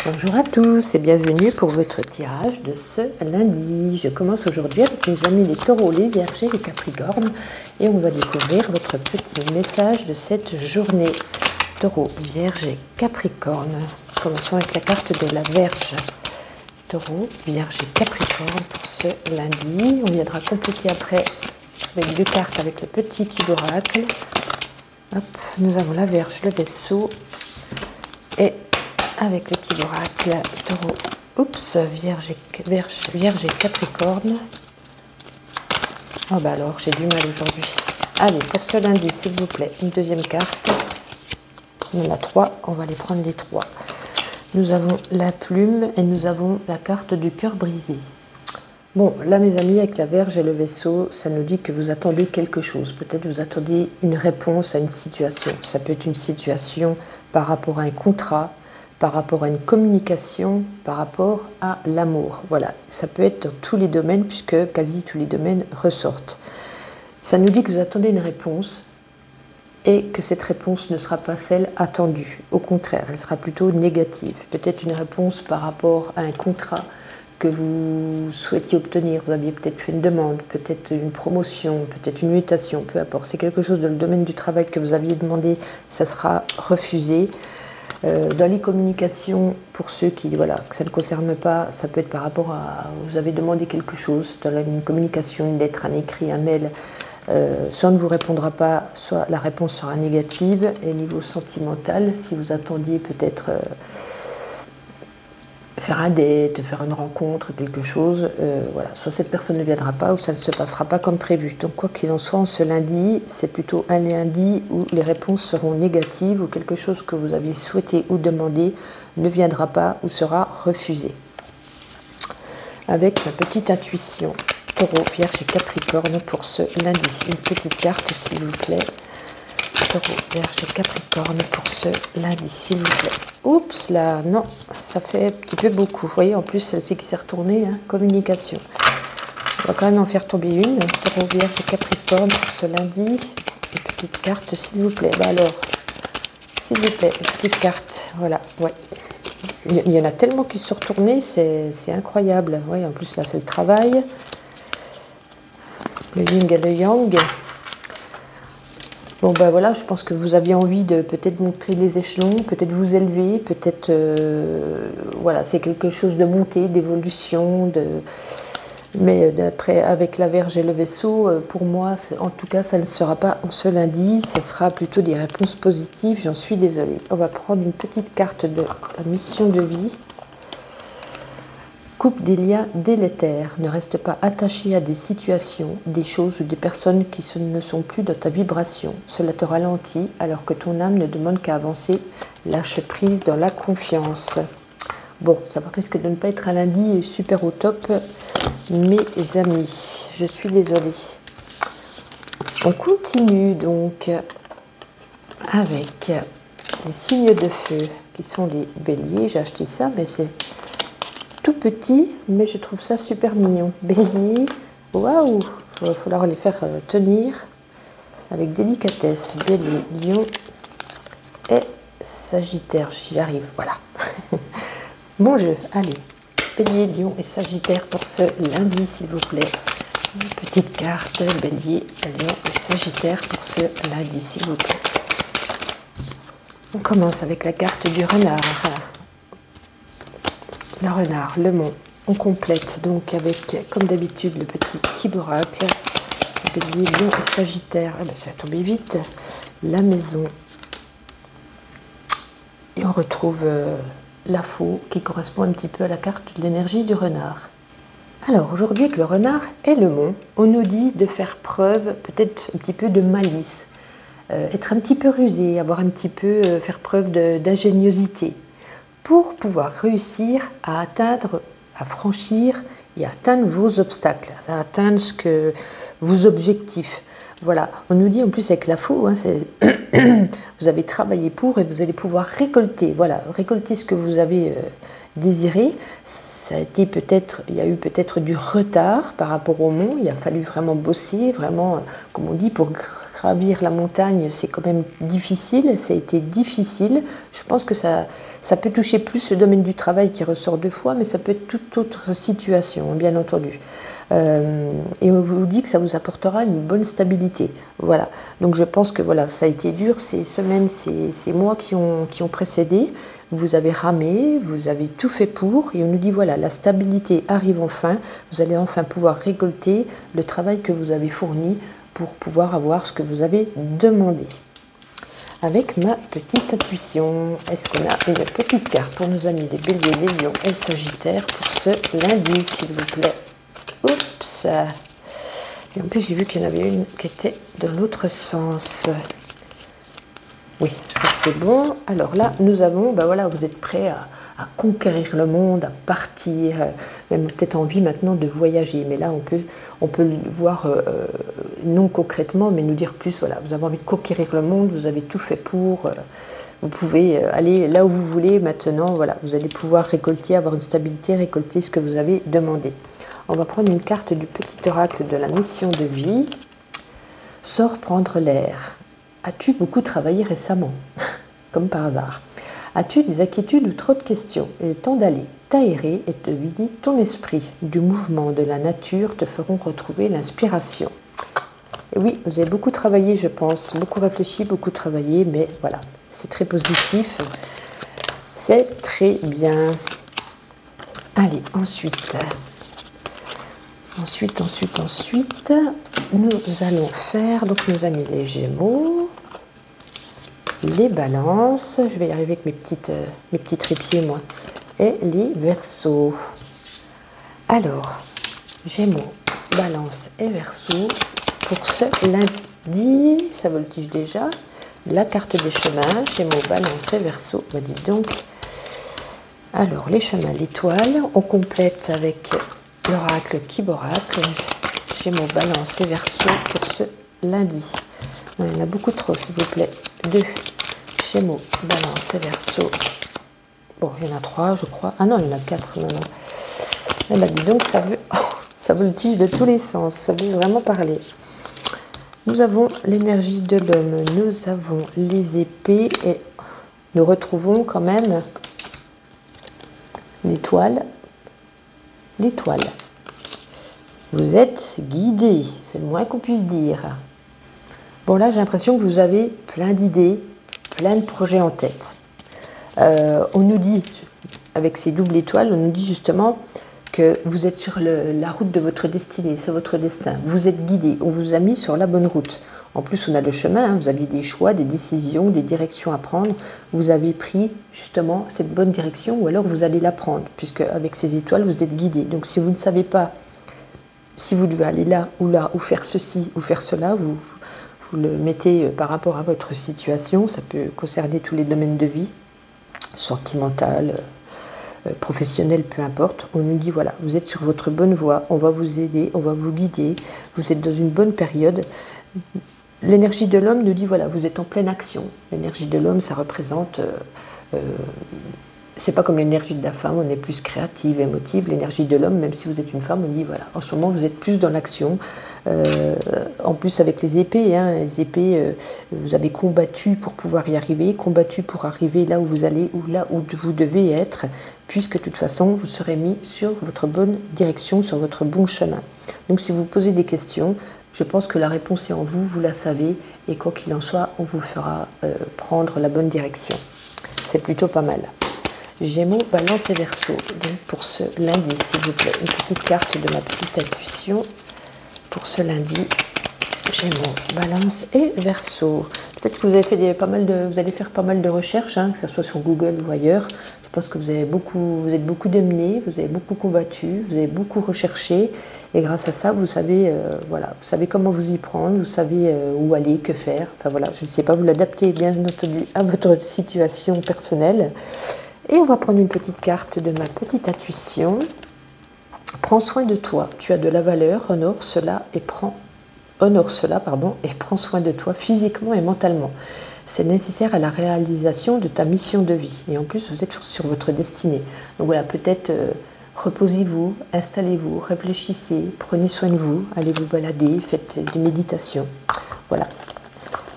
Bonjour à tous et bienvenue pour votre tirage de ce lundi. Je commence aujourd'hui avec mes amis les taureaux, les vierges et les capricornes et on va découvrir votre petit message de cette journée. Taureau, vierge et capricorne. Commençons avec la carte de la Vierge. Taureau, vierge et capricorne pour ce lundi. On viendra compléter après avec deux cartes avec le petit key d'oracle. Hop, nous avons la Vierge, le vaisseau et avec le petit oracle, taureau, oups, vierge et capricorne. Oh bah alors, j'ai du mal aujourd'hui. Allez, pour ce lundi, s'il vous plaît, une deuxième carte. On en a trois, on va les prendre les trois. Nous avons la plume et nous avons la carte du cœur brisé. Bon, là mes amis, avec la Vierge et le vaisseau, ça nous dit que vous attendez quelque chose. Peut-être vous attendez une réponse à une situation. Ça peut être une situation par rapport à un contrat, par rapport à une communication, par rapport à l'amour. Voilà, ça peut être dans tous les domaines puisque quasi tous les domaines ressortent. Ça nous dit que vous attendez une réponse et que cette réponse ne sera pas celle attendue. Au contraire, elle sera plutôt négative. Peut-être une réponse par rapport à un contrat que vous souhaitiez obtenir. Vous aviez peut-être fait une demande, peut-être une promotion, peut-être une mutation, peu importe. C'est quelque chose dans le domaine du travail que vous aviez demandé, ça sera refusé. Dans les communications, pour ceux qui, voilà, que ça ne concerne pas, ça peut être par rapport à, vous avez demandé quelque chose, dans une communication, une lettre, un écrit, un mail, soit on ne vous répondra pas, soit la réponse sera négative. Et niveau sentimental, si vous attendiez peut-être faire un date, faire une rencontre, quelque chose, voilà, soit cette personne ne viendra pas ou ça ne se passera pas comme prévu. Donc quoi qu'il en soit, en ce lundi, c'est plutôt un lundi où les réponses seront négatives ou quelque chose que vous aviez souhaité ou demandé ne viendra pas ou sera refusé. Avec ma petite intuition, taureau, vierge et capricorne pour ce lundi. Une petite carte s'il vous plaît. Taureau, vierge et capricorne pour ce lundi s'il vous plaît. Oups là, non, ça fait un petit peu beaucoup. Vous voyez, en plus, celle-ci qui s'est retournée, hein, communication. On va quand même en faire tomber une. Taureau, vierge et capricorne pour ce lundi. Une petite carte, s'il vous plaît. Bah alors, s'il vous plaît, une petite carte. Voilà, ouais. Il y en a tellement qui se sont retournés, c'est incroyable. Ouais, en plus, là, c'est le travail. Le yin et le yang. Bon ben voilà, je pense que vous aviez envie de peut-être montrer les échelons, peut-être vous élever, peut-être voilà, c'est quelque chose de montée, d'évolution, mais d'après avec la Vierge et le vaisseau, pour moi, en tout cas, ça ne sera pas en ce lundi, ça sera plutôt des réponses positives, j'en suis désolée. On va prendre une petite carte de la mission de vie. Coupe des liens délétères. Ne reste pas attaché à des situations, des choses ou des personnes qui ne sont plus dans ta vibration. Cela te ralentit alors que ton âme ne demande qu'à avancer. Lâche prise dans la confiance. Bon, ça risque de ne pas être un lundi super au top, mes amis. Je suis désolée. On continue donc avec les signes de feu qui sont les béliers. J'ai acheté ça, mais c'est tout petit, mais je trouve ça super mignon. Bélier, waouh, il va falloir les faire tenir avec délicatesse. Bélier, lion et sagittaire, j'y arrive, voilà. Bon jeu, allez. Bélier, lion et sagittaire pour ce lundi, s'il vous plaît. Une petite carte, bélier, lion et sagittaire pour ce lundi, s'il vous plaît. On commence avec la carte du renard. Le renard, le mont, on complète donc avec, comme d'habitude, le petit Kiboracle, bélier, lion et sagittaire, eh ben, ça va tomber vite, la maison, et on retrouve la faux qui correspond un petit peu à la carte de l'énergie du renard. Alors aujourd'hui avec le renard et le mont, on nous dit de faire preuve peut-être un petit peu de malice, être un petit peu rusé, avoir un petit peu, faire preuve d'ingéniosité, pour pouvoir réussir à atteindre, à franchir et à atteindre vos obstacles, à atteindre vos objectifs. Voilà, on nous dit en plus avec la faux, hein, vous avez travaillé pour et vous allez pouvoir récolter, voilà, récolter ce que vous avez désiré. Ça a été peut-être, il y a eu peut-être du retard par rapport au mont. Il a fallu vraiment bosser, vraiment, comme on dit, pour gravir la montagne, c'est quand même difficile. Ça a été difficile. Je pense que ça peut toucher plus le domaine du travail qui ressort 2 fois, mais ça peut être toute autre situation, bien entendu. Et on vous dit que ça vous apportera une bonne stabilité. Voilà. Donc je pense que voilà, ça a été dur ces semaines, ces mois qui ont précédé. Vous avez ramé, vous avez tout fait pour, et on nous dit voilà, la stabilité arrive enfin. Vous allez enfin pouvoir récolter le travail que vous avez fourni pour pouvoir avoir ce que vous avez demandé. Avec ma petite intuition, est-ce qu'on a une petite carte pour nos amis les béliers, les lions et les sagittaires pour ce lundi, s'il vous plaît? Oups! Et en plus, j'ai vu qu'il y en avait une qui était dans l'autre sens. Oui, je crois que c'est bon. Alors là, nous avons, ben voilà, vous êtes prêts à conquérir le monde, à partir, même peut-être envie maintenant de voyager. Mais là, on peut le voir, non concrètement, mais nous dire plus, voilà, vous avez envie de conquérir le monde, vous avez tout fait pour, vous pouvez aller là où vous voulez maintenant, voilà, vous allez pouvoir récolter, avoir une stabilité, récolter ce que vous avez demandé. On va prendre une carte du petit oracle de la mission de vie. Sors prendre l'air. As-tu beaucoup travaillé récemment? Comme par hasard. As-tu des inquiétudes ou trop de questions? Il est temps d'aller t'aérer et te vider ton esprit. Du mouvement de la nature te feront retrouver l'inspiration. Et oui, vous avez beaucoup travaillé, je pense. Beaucoup réfléchi, beaucoup travaillé, mais voilà, c'est très positif. C'est très bien. Allez, ensuite, nous allons faire, donc nos amis les Gémeaux, les Balances, je vais y arriver avec mes petits trépieds moi, et les Verseaux. Alors, Gémeaux, Balance et Verseaux, pour ce lundi, ça voltige déjà, la carte des chemins, Gémeaux, Balance et Verseaux, bah dis donc. Alors, les chemins, l'étoile, on complète avec l'oracle Kiboracle, Gémeaux, Balance et Verseaux pour ce lundi. Il y en a beaucoup trop, s'il vous plaît. 2, Gémeaux, Balance et Verseaux. Bon, il y en a 3, je crois. Ah non, il y en a 4. Non. Eh bien, dis donc, ça voltige de tous les sens. Ça veut vraiment parler. Nous avons l'énergie de l'homme. Nous avons les épées. Et nous retrouvons quand même l'étoile. L'étoile. Vous êtes guidé, c'est le moins qu'on puisse dire. Bon là, j'ai l'impression que vous avez plein d'idées, plein de projets en tête. On nous dit, avec ces doubles étoiles, on nous dit justement que vous êtes sur la route de votre destinée, c'est votre destin. Vous êtes guidé, on vous a mis sur la bonne route. En plus, on a le chemin, hein, vous aviez des choix, des décisions, des directions à prendre. Vous avez pris justement cette bonne direction ou alors vous allez la prendre, puisque avec ces étoiles, vous êtes guidé. Donc si vous ne savez pas si vous devez aller là, ou faire ceci, ou faire cela, vous le mettez par rapport à votre situation. Ça peut concerner tous les domaines de vie, sentimental, professionnel, peu importe. On nous dit, voilà, vous êtes sur votre bonne voie, on va vous aider, on va vous guider, vous êtes dans une bonne période. L'énergie de l'homme nous dit, voilà, vous êtes en pleine action. L'énergie de l'homme, ça représente... c'est pas comme l'énergie de la femme, on est plus créative, émotive. L'énergie de l'homme, même si vous êtes une femme, on dit voilà, en ce moment vous êtes plus dans l'action. En plus avec les épées, vous avez combattu pour pouvoir y arriver, combattu pour arriver là où vous allez, ou là où vous devez être, puisque de toute façon vous serez mis sur votre bonne direction, sur votre bon chemin. Donc si vous posez des questions, je pense que la réponse est en vous, vous la savez, et quoi qu'il en soit, on vous fera prendre la bonne direction. C'est plutôt pas mal. Gémeaux, Balance et Verseaux. Donc pour ce lundi, s'il vous plaît, une petite carte de ma petite intuition. Pour ce lundi, Gémeaux, Balance et Verseaux. Peut-être que vous avez fait vous allez faire pas mal de recherches, hein, que ce soit sur Google ou ailleurs. Je pense que vous êtes beaucoup démenés, vous avez beaucoup combattu, vous avez beaucoup recherché, et grâce à ça, vous savez, vous savez comment vous y prendre, vous savez où aller, que faire. Enfin voilà, je ne sais pas, vous l'adaptez bien entendu à votre situation personnelle. Et on va prendre une petite carte de ma petite intuition. Prends soin de toi, tu as de la valeur, honore cela et prends soin de toi physiquement et mentalement. c'est nécessaire à la réalisation de ta mission de vie. Et en plus, vous êtes sur votre destinée. Donc voilà, peut-être reposez-vous, installez-vous, réfléchissez, prenez soin de vous, allez vous balader, faites des méditations. Voilà.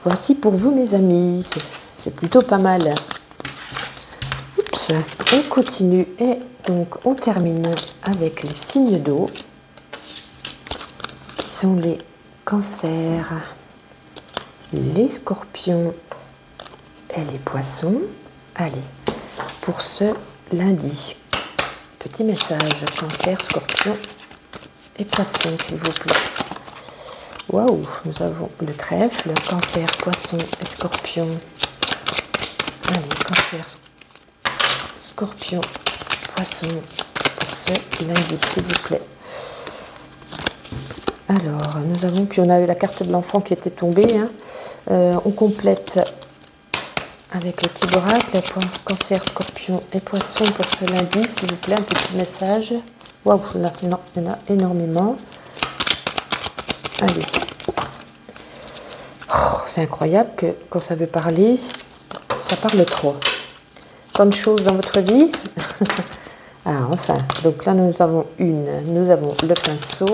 Voici pour vous, mes amis. C'est plutôt pas mal. Oups. On continue et donc on termine avec les signes d'eau qui sont les cancers, les scorpions et les poissons. Allez, pour ce lundi, petit message, cancer, scorpion et poisson, s'il vous plaît. Waouh, nous avons le trèfle, cancer, poisson et scorpion. Allez, cancer, scorpion, poisson, pour ce lundi, s'il vous plaît. Alors, nous avons, puis on avait la carte de l'enfant qui était tombée. Hein. On complète avec le petit oracle, cancer, scorpion et poisson pour ce lundi, s'il vous plaît, un petit message. Waouh, il y en a énormément. Allez. Oh, c'est incroyable que quand ça veut parler, ça parle trop. Tant de choses dans votre vie. Ah, enfin. Donc là, nous avons le pinceau,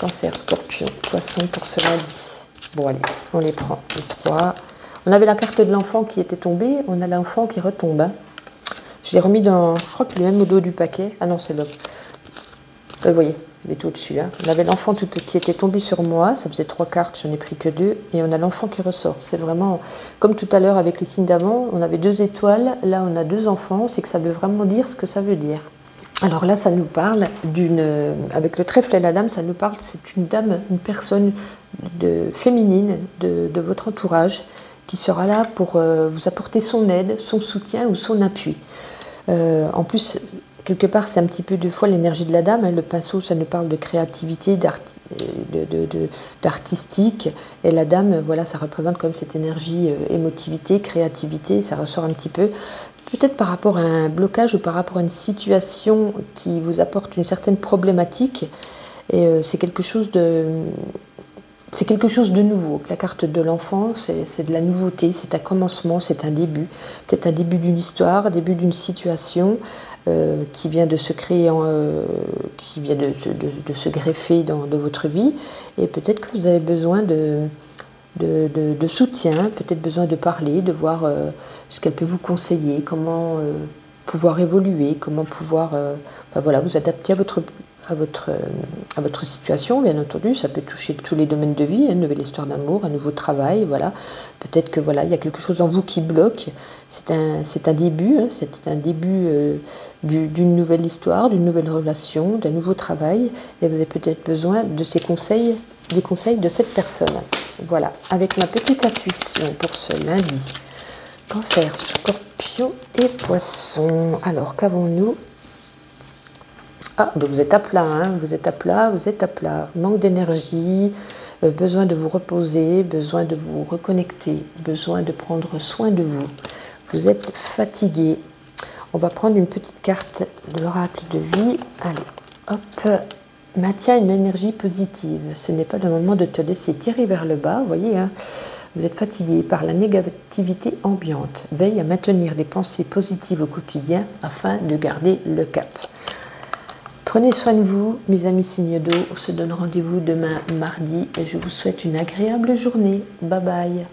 cancer, scorpion, poisson pour ce lundi. Bon, allez, on les prend, les trois. On avait la carte de l'enfant qui était tombée. On a l'enfant qui retombe. Hein. Je l'ai remis dans... Je crois qu'il est même au dos du paquet. Ah non, c'est l'autre. Vous voyez, il est au-dessus. Hein. On avait l'enfant qui était tombé sur moi. Ça faisait 3 cartes, je n'ai pris que 2. Et on a l'enfant qui ressort. C'est vraiment... Comme tout à l'heure avec les signes d'avant, on avait 2 étoiles. Là, on a 2 enfants. C'est que ça veut vraiment dire ce que ça veut dire. Alors là, ça nous parle d'une... Avec le trèfle et la dame, ça nous parle... C'est une dame, une personne féminine de votre entourage qui sera là pour vous apporter son aide, son soutien ou son appui. En plus... Quelque part, c'est un petit peu deux fois l'énergie de la dame. Hein. Le pinceau, ça nous parle de créativité, d'artistique. Et la dame, voilà, ça représente comme cette énergie, émotivité, créativité. Ça ressort un petit peu. Peut-être par rapport à un blocage ou par rapport à une situation qui vous apporte une certaine problématique. Et c'est quelque chose de... C'est quelque chose de nouveau. La carte de l'enfant, c'est de la nouveauté, c'est un commencement, c'est un début. Peut-être un début d'une histoire, un début d'une situation qui vient de se créer, qui vient de se greffer dans votre vie. Et peut-être que vous avez besoin de soutien, peut-être besoin de parler, de voir ce qu'elle peut vous conseiller, comment pouvoir évoluer, comment pouvoir voilà, vous adapter à votre situation, bien entendu. Ça peut toucher tous les domaines de vie, une nouvelle histoire d'amour, un nouveau travail, voilà. Peut-être que voilà, il y a quelque chose en vous qui bloque. C'est un début, hein, c'est un début d'une nouvelle histoire, d'une nouvelle relation, d'un nouveau travail. Et vous avez peut-être besoin de ces conseils, des conseils de cette personne. Voilà, avec ma petite intuition pour ce lundi. Cancer, scorpion et poisson. Alors, qu'avons-nous ? Ah, donc vous êtes à plat, hein, vous êtes à plat, vous êtes à plat. Manque d'énergie, besoin de vous reposer, besoin de vous reconnecter, besoin de prendre soin de vous. Vous êtes fatigué. On va prendre une petite carte de l'oracle de vie. Allez, hop, maintiens une énergie positive. Ce n'est pas le moment de te laisser tirer vers le bas, vous voyez, hein. Vous êtes fatigué par la négativité ambiante. Veille à maintenir des pensées positives au quotidien afin de garder le cap. Prenez soin de vous, mes amis signes d'eau. On se donne rendez-vous demain mardi et je vous souhaite une agréable journée. Bye bye.